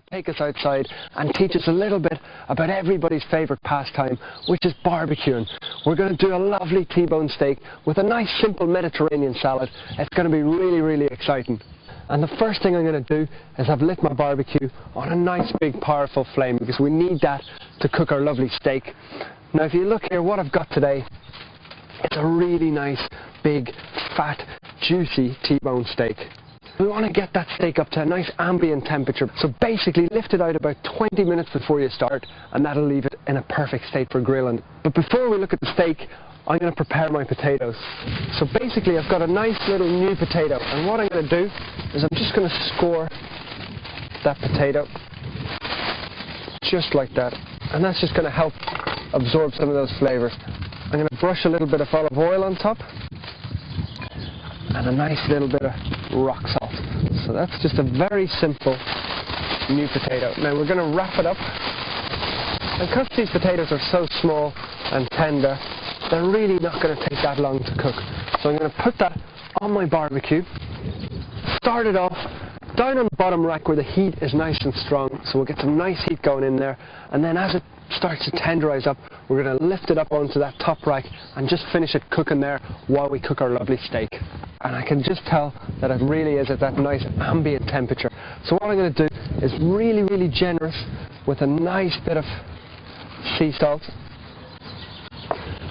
take us outside and teach us a little bit about everybody's favourite pastime, which is barbecuing. We're going to do a lovely T-bone steak with a nice simple Mediterranean salad. It's going to be really, really exciting. And the first thing I'm going to do is I've lit my barbecue on a nice big powerful flame because we need that to cook our lovely steak. Now if you look here, what I've got today, it's a really nice, big, fat, juicy T-bone steak. We want to get that steak up to a nice ambient temperature, so basically lift it out about 20 minutes before you start, and that'll leave it in a perfect state for grilling. But before we look at the steak, I'm going to prepare my potatoes. So basically I've got a nice little new potato, and what I'm going to do is I'm just going to score that potato just like that, and that's just going to help absorb some of those flavours. I'm going to brush a little bit of olive oil on top and a nice little bit of rock salt. So that's just a very simple new potato. Now we're going to wrap it up, and because these potatoes are so small and tender, they're really not going to take that long to cook. So I'm going to put that on my barbecue, start it off down on the bottom rack where the heat is nice and strong, so we'll get some nice heat going in there, and then as it starts to tenderize up, we're going to lift it up onto that top rack and just finish it cooking there while we cook our lovely steak. And I can just tell that it really is at that nice ambient temperature. So what I'm going to do is really, really generous with a nice bit of sea salt.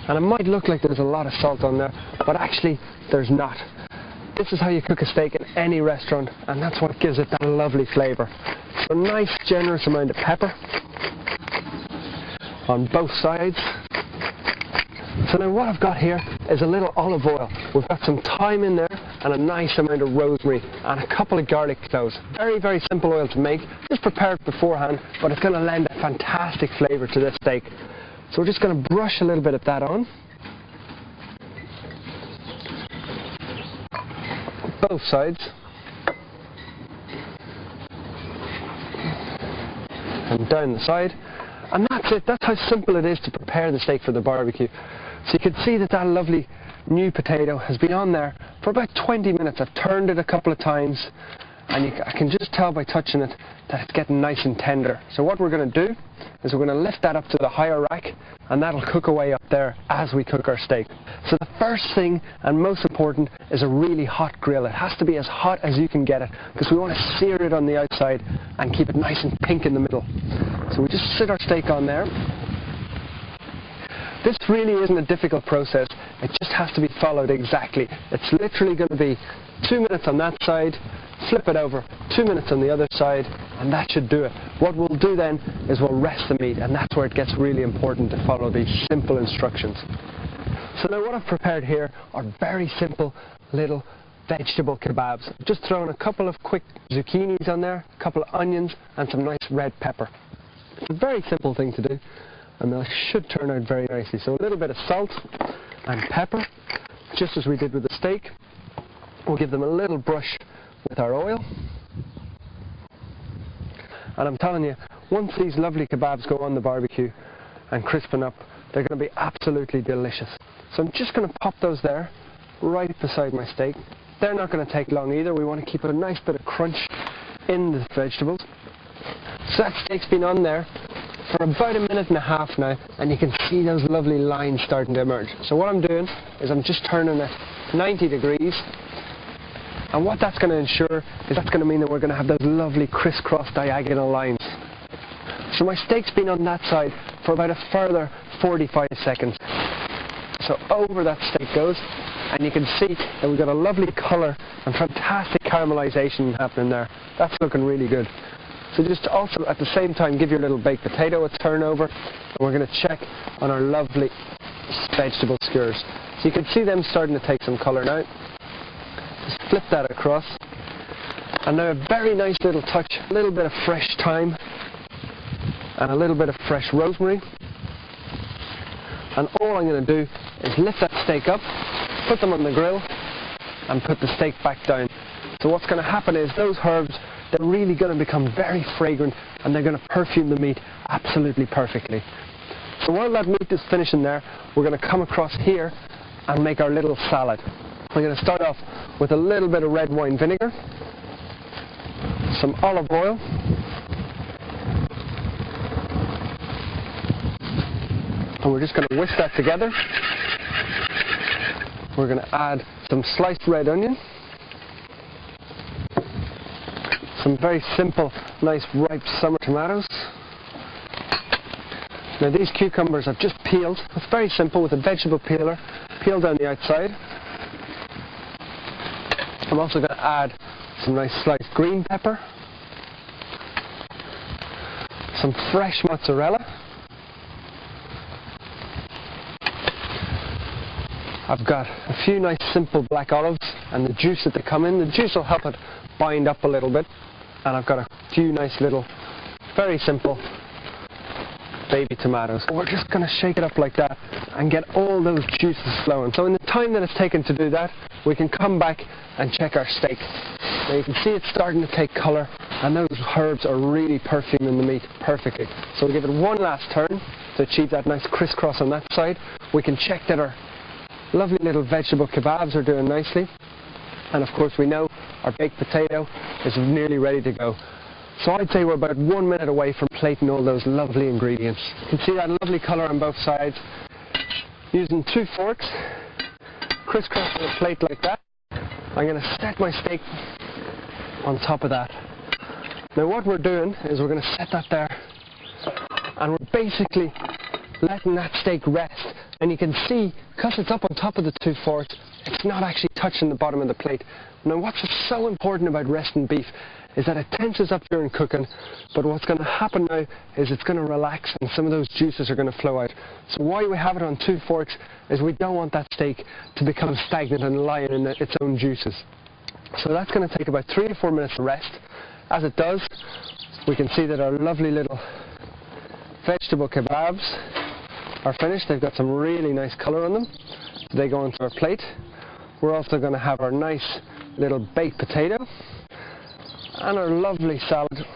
And it might look like there's a lot of salt on there, but actually there's not. This is how you cook a steak in any restaurant, and that's what gives it that lovely flavour. So a nice generous amount of pepper on both sides. So now what I've got here is a little olive oil. We've got some thyme in there and a nice amount of rosemary and a couple of garlic cloves. Very, very simple oil to make. Just prepare it beforehand, but it's going to lend a fantastic flavour to this steak. So we're just going to brush a little bit of that on. Both sides. And down the side. And that's it. That's how simple it is to prepare the steak for the barbecue. So you can see that that lovely new potato has been on there for about 20 minutes. I've turned it a couple of times, and I can just tell by touching it that it's getting nice and tender. So what we're going to do is we're going to lift that up to the higher rack, and that'll cook away up there as we cook our steak. So the first thing and most important is a really hot grill. It has to be as hot as you can get it, because we want to sear it on the outside and keep it nice and pink in the middle. So we just sit our steak on there. This really isn't a difficult process, it just has to be followed exactly. It's literally going to be 2 minutes on that side, flip it over, 2 minutes on the other side, and that should do it. What we'll do then is we'll rest the meat, and that's where it gets really important to follow these simple instructions. So now what I've prepared here are very simple little vegetable kebabs. I've just thrown a couple of quick zucchinis on there, a couple of onions, and some nice red pepper. It's a very simple thing to do, and they should turn out very nicely. So a little bit of salt and pepper, just as we did with the steak. We'll give them a little brush with our oil. And I'm telling you, once these lovely kebabs go on the barbecue and crispen up, they're going to be absolutely delicious. So I'm just going to pop those there, right beside my steak. They're not going to take long either. We want to keep a nice bit of crunch in the vegetables. So that steak's been on there for about 1.5 minutes now, and you can see those lovely lines starting to emerge. So what I'm doing is I'm just turning it 90 degrees, and what that's going to ensure is that's going to mean that we're going to have those lovely crisscross diagonal lines. So my steak's been on that side for about a further 45 seconds. So over that steak goes, and you can see that we've got a lovely colour and fantastic caramelization happening there. That's looking really good. So just also at the same time give your little baked potato a turn over, and we're going to check on our lovely vegetable skewers. So you can see them starting to take some colour now. Just flip that across, and now a very nice little touch, a little bit of fresh thyme and a little bit of fresh rosemary. And all I'm going to do is lift that steak up, put them on the grill, and put the steak back down. So what's going to happen is those herbs, they're really going to become very fragrant, and they're going to perfume the meat absolutely perfectly. So while that meat is finishing there, we're going to come across here and make our little salad. We're going to start off with a little bit of red wine vinegar, some olive oil, And we're just going to whisk that together. We're going to add some sliced red onion. Some very simple, nice ripe summer tomatoes. Now these cucumbers I've just peeled. It's very simple with a vegetable peeler. Peel down the outside. I'm also going to add some nice sliced green pepper. Some fresh mozzarella. I've got a few nice simple black olives and the juice that they come in. The juice will help it bind up a little bit. And I've got a few nice little, very simple baby tomatoes. We're just going to shake it up like that and get all those juices flowing. So in the time that it's taken to do that, we can come back and check our steak. Now you can see it's starting to take colour, and those herbs are really perfuming the meat perfectly. So we'll give it one last turn to achieve that nice crisscross on that side. We can check that our lovely little vegetable kebabs are doing nicely. And of course we know our baked potato is nearly ready to go. So I'd say we're about 1 minute away from plating all those lovely ingredients. You can see that lovely colour on both sides. Using 2 forks, crisscrossing a plate like that, I'm going to set my steak on top of that. Now what we're doing is we're going to set that there, and we're basically letting that steak rest. And you can see, because it's up on top of the 2 forks, it's not actually touching the bottom of the plate. Now what's so important about resting beef is that it tenses up during cooking, but what's going to happen now is it's going to relax and some of those juices are going to flow out. So why we have it on 2 forks is we don't want that steak to become stagnant and lying in its own juices. So that's going to take about 3 to 4 minutes to rest. As it does, we can see that our lovely little vegetable kebabs are finished. They've got some really nice colour on them. So they go onto our plate. We're also going to have our nice little baked potato and our lovely salad,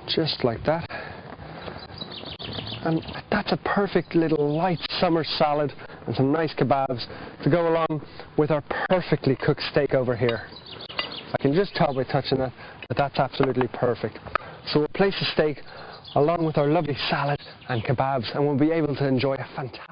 just like that. And that's a perfect little light summer salad and some nice kebabs to go along with our perfectly cooked steak over here. I can just tell by touching that that's absolutely perfect. So we'll place the steak along with our lovely salad and kebabs, and we'll be able to enjoy a fantastic